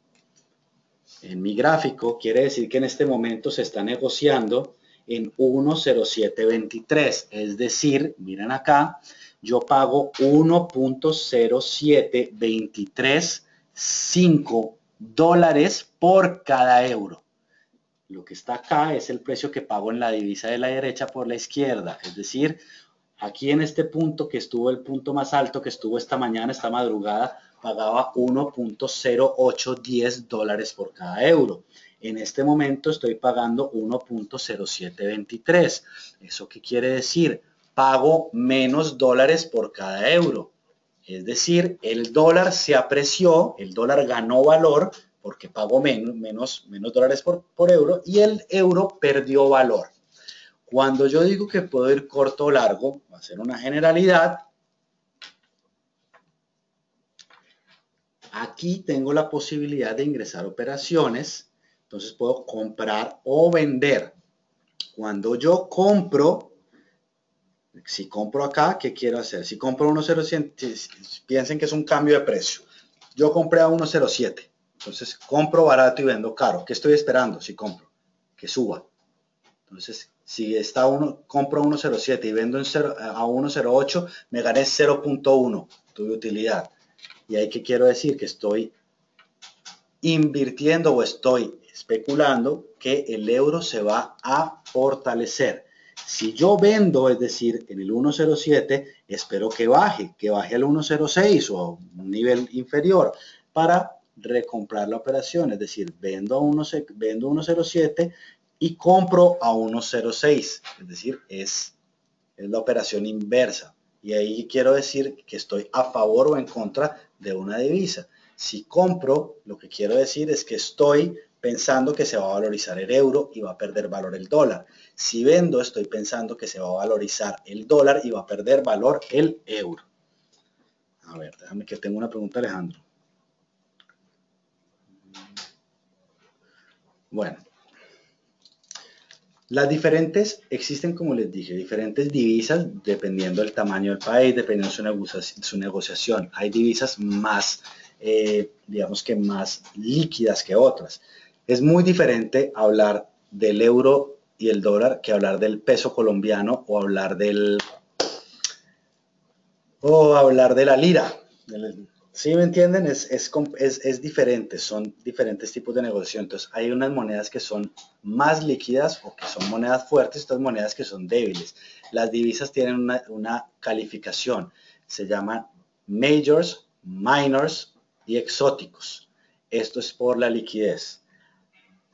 En mi gráfico quiere decir que en este momento se está negociando en 1.0723, es decir, miren acá, yo pago 1.07235 dólares por cada euro. Lo que está acá es el precio que pago en la divisa de la derecha por la izquierda, es decir, aquí en este punto que estuvo el punto más alto que estuvo esta mañana, esta madrugada, pagaba 1.0810 dólares por cada euro. En este momento estoy pagando 1.0723. ¿Eso qué quiere decir? Pago menos dólares por cada euro. Es decir, el dólar se apreció, el dólar ganó valor porque pago menos dólares por euro y el euro perdió valor. Cuando yo digo que puedo ir corto o largo, va a ser una generalidad. Aquí tengo la posibilidad de ingresar operaciones, entonces puedo comprar o vender. Cuando yo compro, Si compro acá, ¿qué quiero hacer? Si compro 1.07, piensen que es un cambio de precio. Yo compré a 1.07, entonces compro barato y vendo caro. ¿Qué estoy esperando si compro? Que suba. Entonces, si está compro a 1.07 y vendo a 1.08, me gané 0.1, tuve utilidad. ¿Y ahí qué quiero decir? Que estoy invirtiendo o estoy especulando que el euro se va a fortalecer. Si yo vendo, es decir, en el 1.07, espero que baje al 1.06 o a un nivel inferior para recomprar la operación, es decir, vendo a 1.07 y compro a 1.06, es decir, es la operación inversa. Y ahí quiero decir que estoy a favor o en contra de una divisa. Si compro, lo que quiero decir es que estoy pensando que se va a valorizar el euro y va a perder valor el dólar. Si vendo, estoy pensando que se va a valorizar el dólar y va a perder valor el euro. A ver, déjame que tengo una pregunta, Alejandro. Bueno, existen, como les dije, diferentes divisas dependiendo del tamaño del país, dependiendo de su negociación. Hay divisas más, digamos que más líquidas que otras. Es muy diferente hablar del euro y el dólar que hablar del peso colombiano o hablar de la lira. ¿Sí me entienden? Es diferente, son diferentes tipos de negociación. Entonces, hay unas monedas que son más líquidas o que son monedas fuertes, estas monedas que son débiles. Las divisas tienen una calificación, se llaman majors, minors y exóticos. Esto es por la liquidez.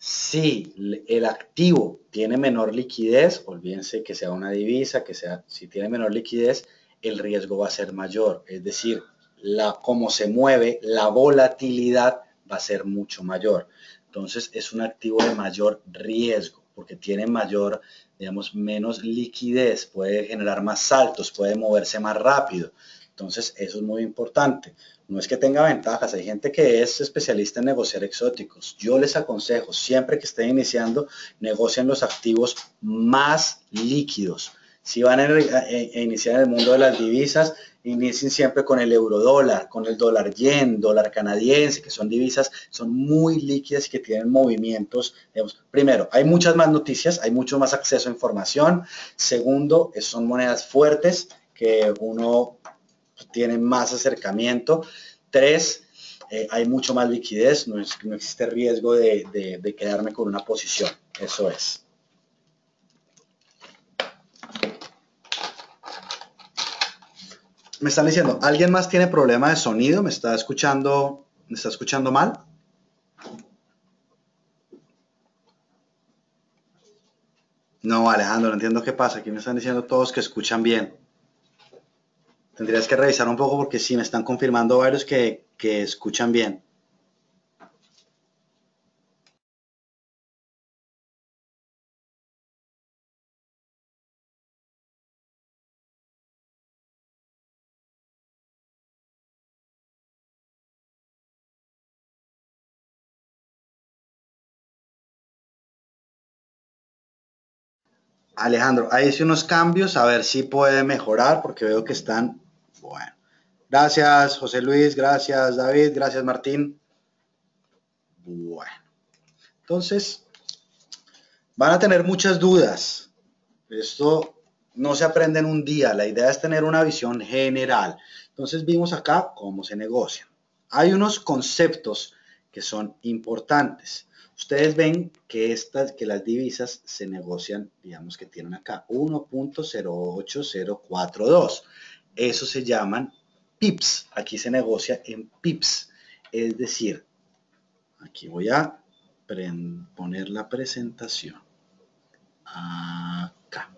Si el activo tiene menor liquidez, olvídense que sea una divisa, si tiene menor liquidez, el riesgo va a ser mayor. Es decir, cómo se mueve, la volatilidad va a ser mucho mayor. Entonces, es un activo de mayor riesgo, porque tiene mayor, digamos, menos liquidez, puede generar más saltos, puede moverse más rápido. Entonces, eso es muy importante. No es que tenga ventajas, hay gente que es especialista en negociar exóticos. Yo les aconsejo, siempre que estén iniciando, negocien los activos más líquidos. Si van a iniciar en el mundo de las divisas, inicien siempre con el eurodólar, con el dólar yen, dólar canadiense, que son divisas, son muy líquidas y que tienen movimientos. Digamos, primero, hay muchas más noticias, hay mucho más acceso a información. Segundo, son monedas fuertes que uno tiene más acercamiento. 3, hay mucho más liquidez, no existe riesgo de quedarme con una posición. Eso es. Me están diciendo, ¿alguien más tiene problema de sonido? ¿Me está escuchando mal? No, Alejandro, no entiendo qué pasa. Aquí me están diciendo todos que escuchan bien. Tendrías que revisar un poco porque sí, me están confirmando varios que escuchan bien. Alejandro, ahí hice unos cambios, a ver si puede mejorar porque veo que están, bueno. Gracias, José Luis, gracias, David, gracias, Martín. Bueno, entonces, van a tener muchas dudas. Esto no se aprende en un día, la idea es tener una visión general. Entonces, vimos acá cómo se negocia. Hay unos conceptos que son importantes. Ustedes ven que las divisas se negocian, digamos que tienen acá 1.08042. Eso se llaman pips. Aquí se negocia en pips. Es decir, aquí voy a poner la presentación. Acá.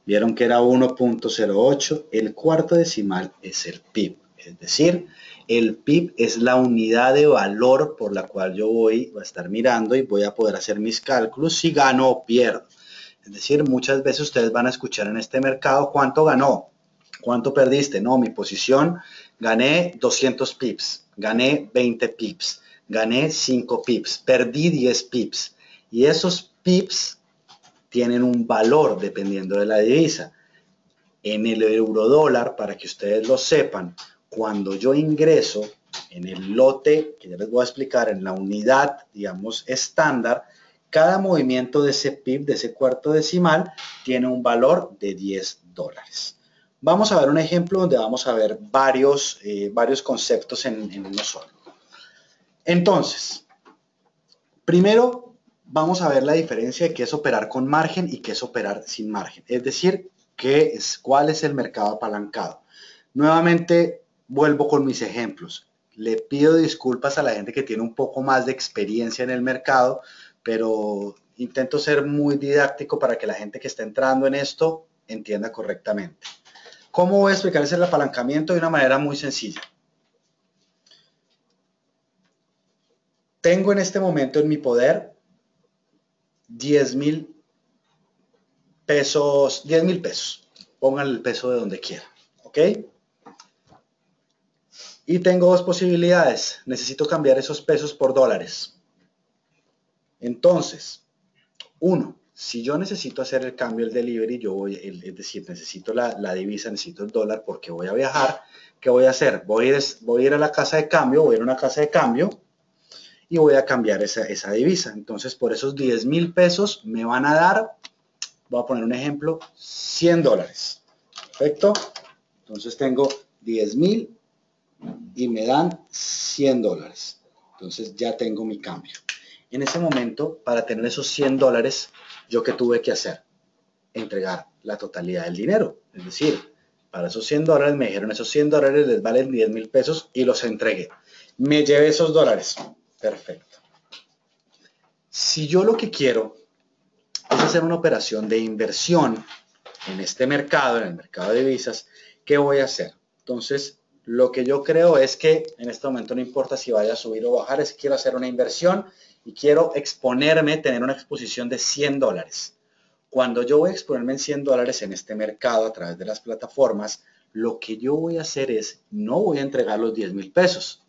Vieron que era 1.08. El cuarto decimal es el PIB. Es decir, el PIB es la unidad de valor por la cual yo voy a estar mirando y voy a poder hacer mis cálculos si gano o pierdo. Es decir, muchas veces ustedes van a escuchar en este mercado cuánto ganó, cuánto perdiste. No, mi posición, gané 200 pips, gané 20 pips, gané 5 pips, perdí 10 pips. Y esos pips tienen un valor dependiendo de la divisa. En el euro dólar, para que ustedes lo sepan, cuando yo ingreso en el lote, que ya les voy a explicar, en la unidad, digamos, estándar, cada movimiento de ese PIB, de ese cuarto decimal, tiene un valor de $10. Vamos a ver un ejemplo donde vamos a ver varios conceptos en uno solo. Entonces, primero vamos a ver la diferencia de qué es operar con margen y qué es operar sin margen. Es decir, cuál es el mercado apalancado. Nuevamente vuelvo con mis ejemplos. Le pido disculpas a la gente que tiene un poco más de experiencia en el mercado, pero intento ser muy didáctico para que la gente que está entrando en esto entienda correctamente. ¿Cómo voy a explicarles el apalancamiento? De una manera muy sencilla. Tengo en este momento en mi poder 10,000 pesos, 10,000 pesos. Pongan el peso de donde quieran, ¿ok? Y tengo dos posibilidades. Necesito cambiar esos pesos por dólares. Entonces, uno, si yo necesito hacer el cambio, el delivery, es decir, necesito la divisa, necesito el dólar porque voy a viajar, ¿qué voy a hacer? Voy a ir a la casa de cambio, voy a ir a una casa de cambio y voy a cambiar esa divisa. Entonces, por esos 10,000 pesos me van a dar, voy a poner un ejemplo, $100. Perfecto. Entonces tengo 10,000 y me dan $100. Entonces ya tengo mi cambio. En ese momento, para tener esos $100, ¿yo qué tuve que hacer? Entregar la totalidad del dinero. Es decir, para esos $100 me dijeron esos $100 les valen 10,000 pesos y los entregué. Me llevé esos dólares. Perfecto. Si yo lo que quiero es hacer una operación de inversión en este mercado, en el mercado de divisas, ¿qué voy a hacer? Entonces, lo que yo creo es que en este momento no importa si vaya a subir o bajar, es que quiero hacer una inversión y quiero exponerme, tener una exposición de $100. Cuando yo voy a exponerme en $100 en este mercado a través de las plataformas, lo que yo voy a hacer es, no voy a entregar los 10,000 pesos.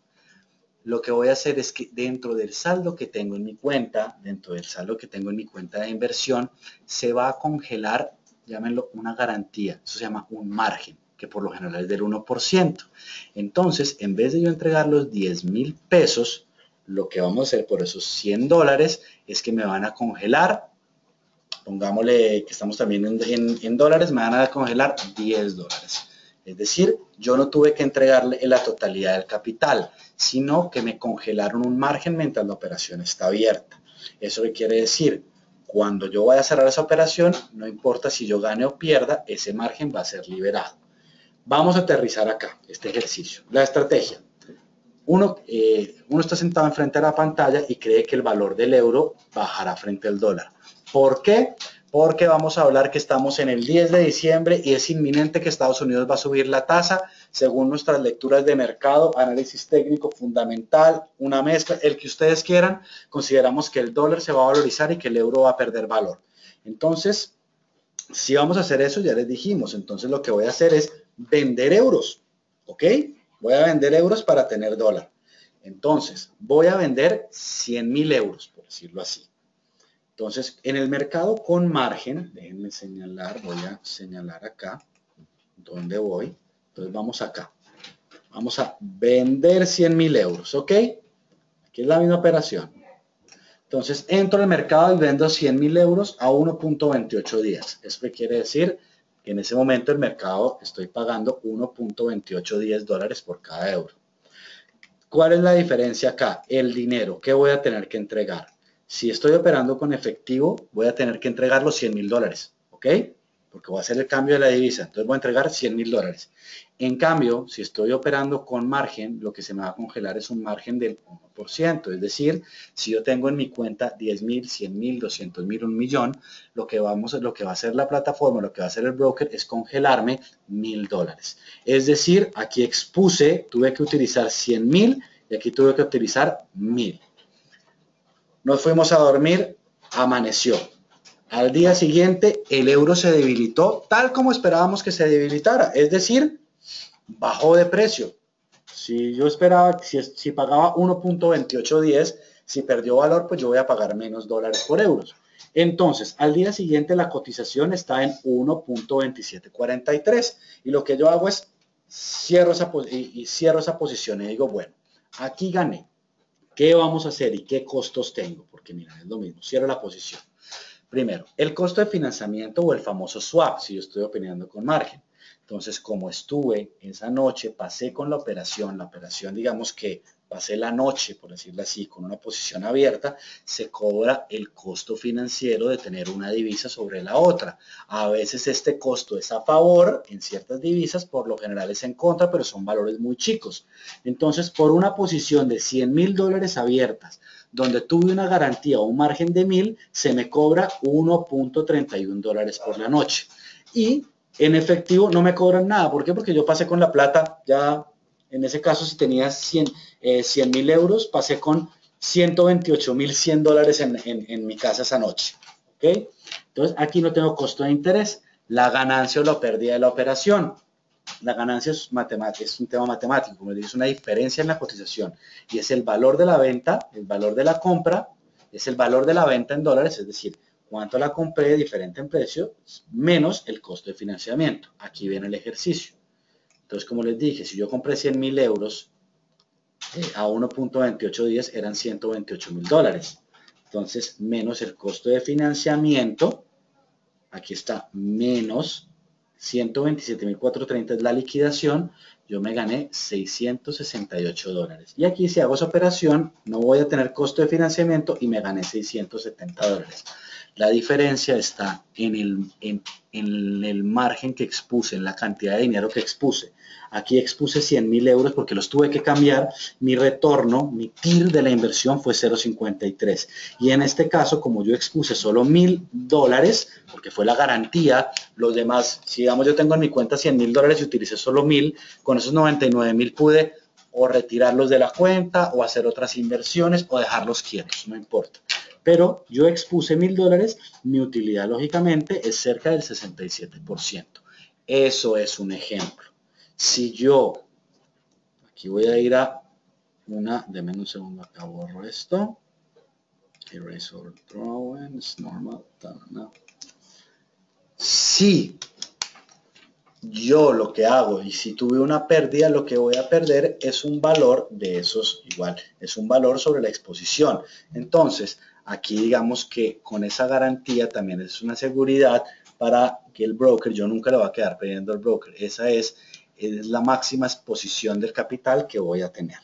Lo que voy a hacer es que dentro del saldo que tengo en mi cuenta, dentro del saldo que tengo en mi cuenta de inversión, se va a congelar, llámenlo una garantía, eso se llama un margen, que por lo general es del 1%. Entonces, en vez de yo entregar los 10,000 pesos, lo que vamos a hacer por esos $100 es que me van a congelar, pongámosle que estamos también en dólares, me van a congelar $10. Es decir, yo no tuve que entregarle la totalidad del capital, sino que me congelaron un margen mientras la operación está abierta. ¿Eso qué quiere decir? Cuando yo vaya a cerrar esa operación, no importa si yo gane o pierda, ese margen va a ser liberado. Vamos a aterrizar acá este ejercicio. La estrategia. Uno está sentado enfrente de la pantalla y cree que el valor del euro bajará frente al dólar. ¿Por qué? Porque vamos a hablar que estamos en el 10 de diciembre y es inminente que Estados Unidos va a subir la tasa según nuestras lecturas de mercado, análisis técnico fundamental, una mezcla, el que ustedes quieran. Consideramos que el dólar se va a valorizar y que el euro va a perder valor. Entonces, si vamos a hacer eso, ya les dijimos. Entonces, lo que voy a hacer es vender euros, ¿ok? Voy a vender euros para tener dólar. Entonces, voy a vender 100,000 euros, por decirlo así. Entonces, en el mercado con margen, déjenme señalar, voy a señalar acá, ¿dónde voy? Entonces, vamos acá. Vamos a vender 100,000 euros, ¿ok? Aquí es la misma operación. Entonces, entro al mercado y vendo 100,000 euros a 1.28 días. Esto quiere decir que en ese momento el mercado estoy pagando 1.2810 dólares por cada euro. ¿Cuál es la diferencia acá? El dinero. ¿Qué voy a tener que entregar? Si estoy operando con efectivo, voy a tener que entregar los 100,000 dólares, ¿ok? Porque voy a hacer el cambio de la divisa. Entonces voy a entregar 100,000 dólares. En cambio, si estoy operando con margen, lo que se me va a congelar es un margen del 1%. Es decir, si yo tengo en mi cuenta 10,000, 100,000, 200,000, 1,000,000, lo que va a hacer la plataforma, lo que va a hacer el broker es congelarme 1,000 dólares. Es decir, aquí expuse, tuve que utilizar 100,000 y aquí tuve que utilizar 1,000. Nos fuimos a dormir, amaneció. Al día siguiente el euro se debilitó tal como esperábamos que se debilitara, es decir, bajó de precio. Si yo esperaba, si pagaba 1.2810, si perdió valor, pues yo voy a pagar menos dólares por euros. Entonces, al día siguiente la cotización está en 1.2743 y lo que yo hago es cierro esa posición y digo, bueno, aquí gané. ¿Qué vamos a hacer y qué costos tengo? Porque mira, es lo mismo, cierro la posición. Primero, el costo de financiamiento o el famoso swap, si yo estoy operando con margen. Entonces, como estuve esa noche, pasé con la operación digamos que pasé la noche, por decirlo así, con una posición abierta, se cobra el costo financiero de tener una divisa sobre la otra. A veces este costo es a favor en ciertas divisas, por lo general es en contra, pero son valores muy chicos. Entonces, por una posición de $100,000 abiertas, donde tuve una garantía o un margen de 1,000, se me cobra $1.31 por la noche. Y en efectivo no me cobran nada. ¿Por qué? Porque yo pasé con la plata, ya en ese caso si tenía 100,000 euros, pasé con $128,100 en mi casa esa noche. ¿Ok? Entonces aquí no tengo costo de interés. La ganancia o la pérdida de la operación. La ganancia es un tema matemático, como les digo, es una diferencia en la cotización y es el valor de la venta, el valor de la compra, es el valor de la venta en dólares, es decir, cuánto la compré diferente en precio, menos el costo de financiamiento. Aquí viene el ejercicio. Entonces, como les dije, si yo compré 100,000 euros a 1.2810 eran $128,000. Entonces, menos el costo de financiamiento, aquí está, menos 127,430 es la liquidación, yo me gané $668. Y aquí si hago esa operación, no voy a tener costo de financiamiento y me gané $670. La diferencia está en el margen que expuse, en la cantidad de dinero que expuse. Aquí expuse 100,000 euros porque los tuve que cambiar. Mi retorno, mi TIR de la inversión fue 0.53. Y en este caso, como yo expuse solo $1,000, porque fue la garantía, los demás, si digamos yo tengo en mi cuenta $100,000 y utilicé solo 1,000, con esos 99,000 pude o retirarlos de la cuenta o hacer otras inversiones o dejarlos quietos, no importa. Pero yo expuse $1,000, mi utilidad lógicamente es cerca del 67%. Eso es un ejemplo. Si yo, aquí voy a ir a denme un segundo, acá borro esto. Erase or drawings, normal, no. Si yo lo que hago y si tuve una pérdida, lo que voy a perder es un valor de esos, igual, es un valor sobre la exposición. Entonces, aquí digamos que con esa garantía también es una seguridad para que el broker, yo nunca le voy a quedar perdiendo al broker, esa es la máxima exposición del capital que voy a tener.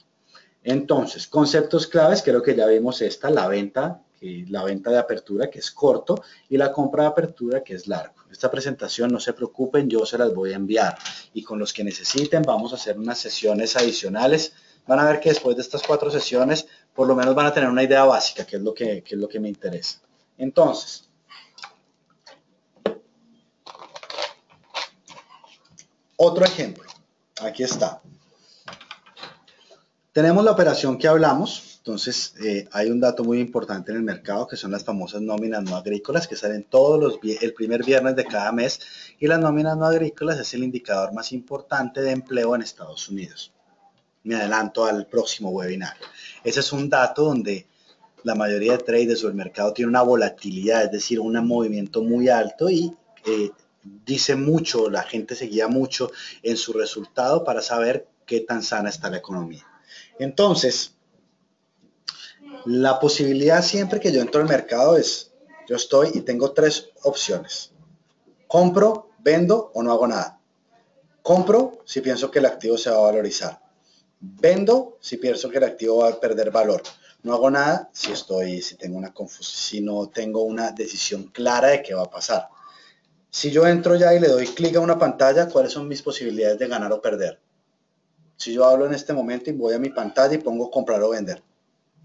Entonces, conceptos claves, creo que ya vimos la venta de apertura, que es corto, y la compra de apertura, que es largo. Esta presentación, no se preocupen, yo se las voy a enviar. Y con los que necesiten, vamos a hacer unas sesiones adicionales. Van a ver que después de estas 4 sesiones, por lo menos van a tener una idea básica, que es lo que me interesa. Entonces, otro ejemplo. Aquí está. Tenemos la operación que hablamos, entonces hay un dato muy importante en el mercado que son las famosas nóminas no agrícolas que salen el primer viernes de cada mes y las nóminas no agrícolas es el indicador más importante de empleo en Estados Unidos. Me adelanto al próximo webinar. Ese es un dato donde la mayoría de traders o el mercado tiene una volatilidad, es decir, un movimiento muy alto y dice mucho, la gente se guía mucho en su resultado para saber qué tan sana está la economía. Entonces, la posibilidad siempre que yo entro al mercado es, yo estoy y tengo 3 opciones. Compro, vendo o no hago nada. Compro si pienso que el activo se va a valorizar. Vendo si pienso que el activo va a perder valor. No hago nada si tengo una confusión, si no tengo una decisión clara de qué va a pasar. Si yo entro ya y le doy clic a una pantalla, ¿cuáles son mis posibilidades de ganar o perder? Si yo hablo en este momento y voy a mi pantalla y pongo comprar o vender.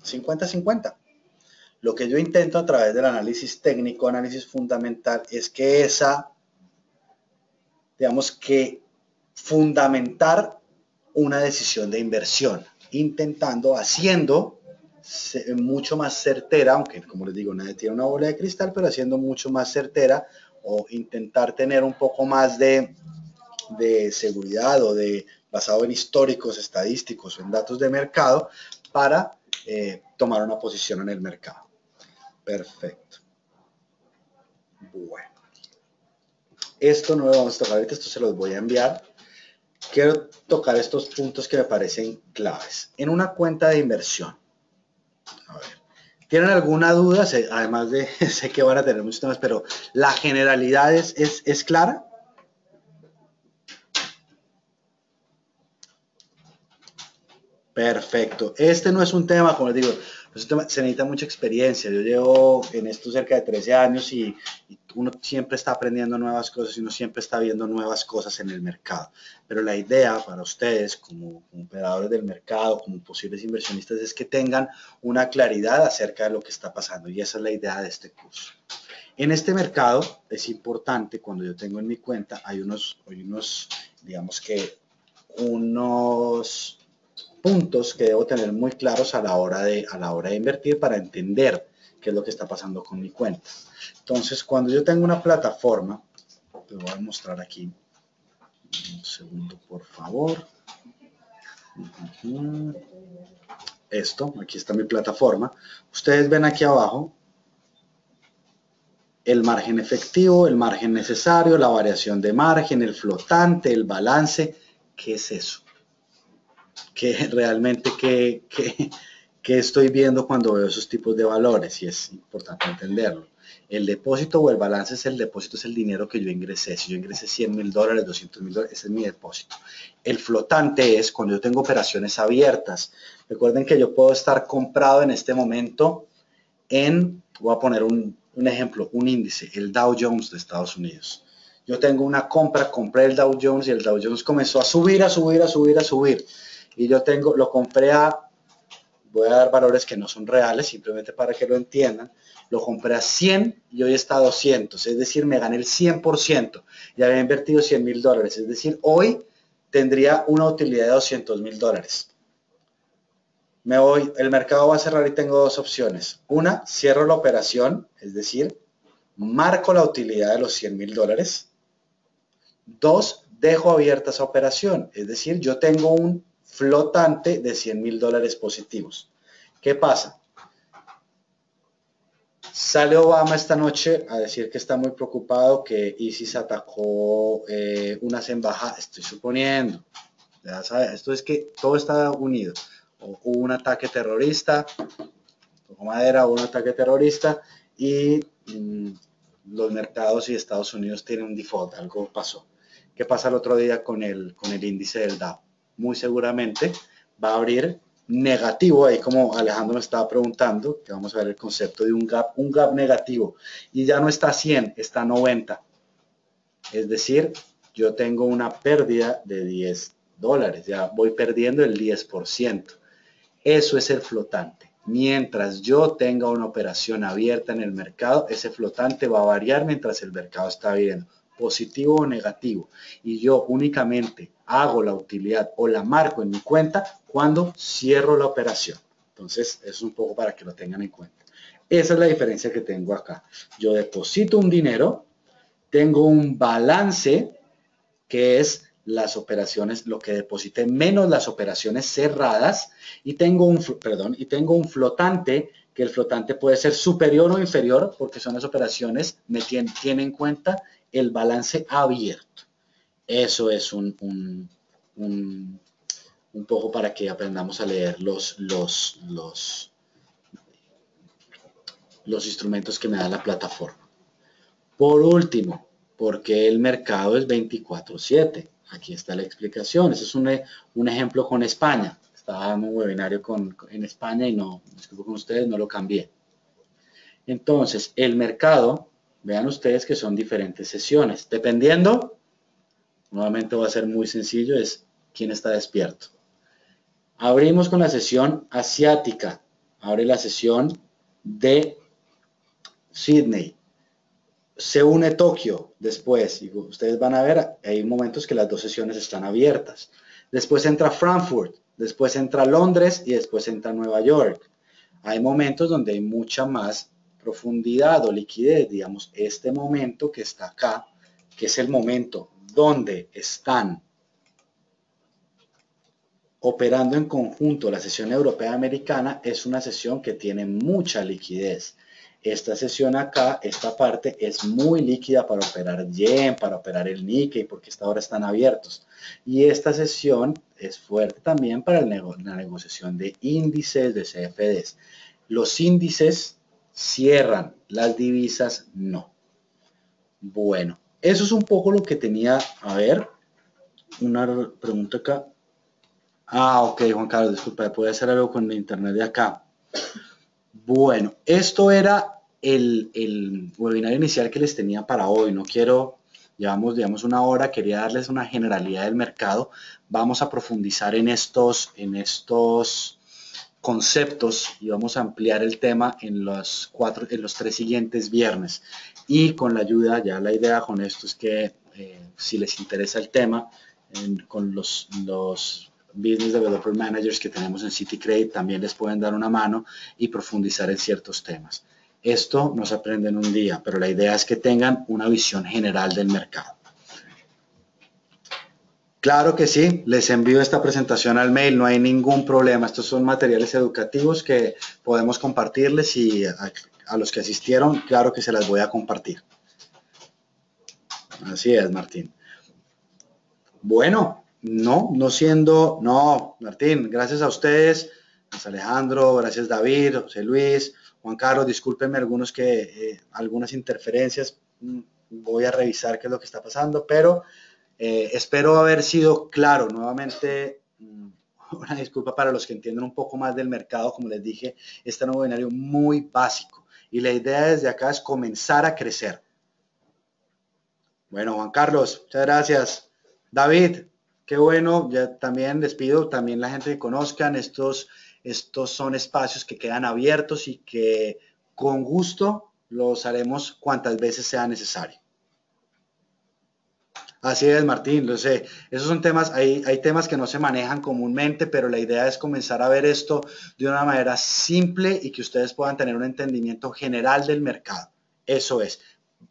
50-50. Lo que yo intento a través del análisis técnico, análisis fundamental, es que digamos que fundamentar una decisión de inversión, haciendo mucho más certera, aunque como les digo, nadie tiene una bola de cristal, pero haciendo mucho más certera o intentar tener un poco más de seguridad o basado en históricos, estadísticos o en datos de mercado para tomar una posición en el mercado. Perfecto. Bueno, esto no lo vamos a tocar ahorita, esto se los voy a enviar. Quiero tocar estos puntos que me parecen claves. En una cuenta de inversión, a ver, ¿tienen alguna duda? Además de, sé que van a tener muchos temas, pero la generalidad es clara. Perfecto. Este no es un tema, como les digo, es un tema, se necesita mucha experiencia. Yo llevo en esto cerca de 13 años y uno siempre está aprendiendo nuevas cosas y uno siempre está viendo nuevas cosas en el mercado. Pero la idea para ustedes como operadores del mercado, como posibles inversionistas, es que tengan una claridad acerca de lo que está pasando y esa es la idea de este curso. En este mercado es importante, cuando yo tengo en mi cuenta, hay unos digamos que unos puntos que debo tener muy claros a la hora de invertir para entender qué es lo que está pasando con mi cuenta. Entonces, cuando yo tengo una plataforma, te voy a mostrar aquí, un segundo por favor. Esto, aquí está mi plataforma. Ustedes ven aquí abajo el margen efectivo, el margen necesario, la variación de margen, el flotante, el balance. ¿Qué es eso? Que realmente que estoy viendo cuando veo esos tipos de valores y es importante entenderlo. El depósito o el balance es el depósito, es el dinero que yo ingresé. Si yo ingresé $100,000, $200,000, ese es mi depósito. El flotante es cuando yo tengo operaciones abiertas. Recuerden que yo puedo estar comprado en este momento voy a poner un ejemplo, un índice, el Dow Jones de Estados Unidos. Yo tengo una compra, compré el Dow Jones y el Dow Jones comenzó a subir, a subir, a subir, a subir. Y yo lo compré voy a dar valores que no son reales, simplemente para que lo entiendan, lo compré a 100 y hoy está a 200, es decir, me gané el 100% y había invertido $100,000, es decir, hoy tendría una utilidad de $200,000. Me voy, el mercado va a cerrar y tengo dos opciones. Una, cierro la operación, es decir, marco la utilidad de los $100,000. Dos, dejo abierta esa operación, es decir, yo tengo un flotante de $100,000 positivos. ¿Qué pasa? Sale Obama esta noche a decir que está muy preocupado que ISIS atacó unas embajadas, estoy suponiendo, ya sabes, esto es que todo está unido. Hubo un ataque terrorista, tocó madera, hubo un ataque terrorista y los mercados y Estados Unidos tienen un default, algo pasó. ¿Qué pasa el otro día con el índice del Dow? Muy seguramente va a abrir negativo, ahí como Alejandro me estaba preguntando, que vamos a ver el concepto de un gap negativo, y ya no está a 100, está a 90. Es decir, yo tengo una pérdida de $10, ya voy perdiendo el 10%. Eso es el flotante. Mientras yo tenga una operación abierta en el mercado, ese flotante va a variar mientras el mercado está viendo, positivo o negativo. Y yo únicamente hago la utilidad o la marco en mi cuenta cuando cierro la operación. Entonces, es un poco para que lo tengan en cuenta. Esa es la diferencia que tengo acá. Yo deposito un dinero, tengo un balance que es las operaciones, lo que deposité menos las operaciones cerradas y tengo un flotante, que el flotante puede ser superior o inferior porque son las operaciones, tiene en cuenta el balance abierto. Eso es un poco para que aprendamos a leer los instrumentos que me da la plataforma. Por último, ¿por qué el mercado es 24/7? Aquí está la explicación. Ese es un ejemplo con España. Estaba en un webinario en España y no, disculpo con ustedes, no lo cambié. Entonces, el mercado, vean ustedes que son diferentes sesiones. Dependiendo, nuevamente va a ser muy sencillo, es quién está despierto. Abrimos con la sesión asiática. Abre la sesión de Sydney. Se une Tokio después, y ustedes van a ver, hay momentos que las dos sesiones están abiertas. Después entra Frankfurt, después entra Londres y después entra Nueva York. Hay momentos donde hay mucha más profundidad o liquidez, digamos, este momento que está acá, que es el momento donde están operando en conjunto la sesión europea americana, es una sesión que tiene mucha liquidez. Esta sesión acá, esta parte es muy líquida para operar yen, para operar el Nikkei, porque esta hora están abiertos. Y esta sesión es fuerte también para la negociación de índices, de CFDs. Los índices cierran, las divisas no. Bueno, eso es un poco lo que tenía. A ver, una pregunta acá. Ah, ok, Juan Carlos, disculpa, puede hacer algo con el internet de acá. Bueno, esto era el webinar inicial que les tenía para hoy. No quiero, llevamos, digamos, una hora, quería darles una generalidad del mercado. Vamos a profundizar en estos conceptos y vamos a ampliar el tema en los tres siguientes viernes. Y con la ayuda, ya la idea con esto es que si les interesa el tema, con los Business Developer Managers que tenemos en City Credit también les pueden dar una mano y profundizar en ciertos temas. Esto no se aprende en un día, pero la idea es que tengan una visión general del mercado. Claro que sí, les envío esta presentación al mail, no hay ningún problema. Estos son materiales educativos que podemos compartirles y a los que asistieron, claro que se las voy a compartir. Así es, Martín. Bueno, no Martín, gracias a ustedes, gracias Alejandro, gracias David, José Luis, Juan Carlos, discúlpenme algunas interferencias, voy a revisar qué es lo que está pasando, pero espero haber sido claro. Nuevamente, una disculpa para los que entienden un poco más del mercado. Como les dije, este es un webinario muy básico y la idea desde acá es comenzar a crecer. Bueno, Juan Carlos, muchas gracias. David, qué bueno, ya también les pido, también la gente que conozcan, estos son espacios que quedan abiertos y que con gusto los haremos cuantas veces sea necesario. Así es, Martín, lo sé. Esos son temas, hay temas que no se manejan comúnmente, pero la idea es comenzar a ver esto de una manera simple y que ustedes puedan tener un entendimiento general del mercado. Eso es.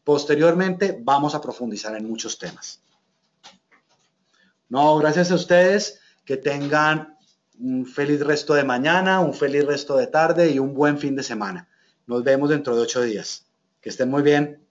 Posteriormente vamos a profundizar en muchos temas. No, gracias a ustedes. Que tengan un feliz resto de mañana, un feliz resto de tarde y un buen fin de semana. Nos vemos dentro de 8 días. Que estén muy bien.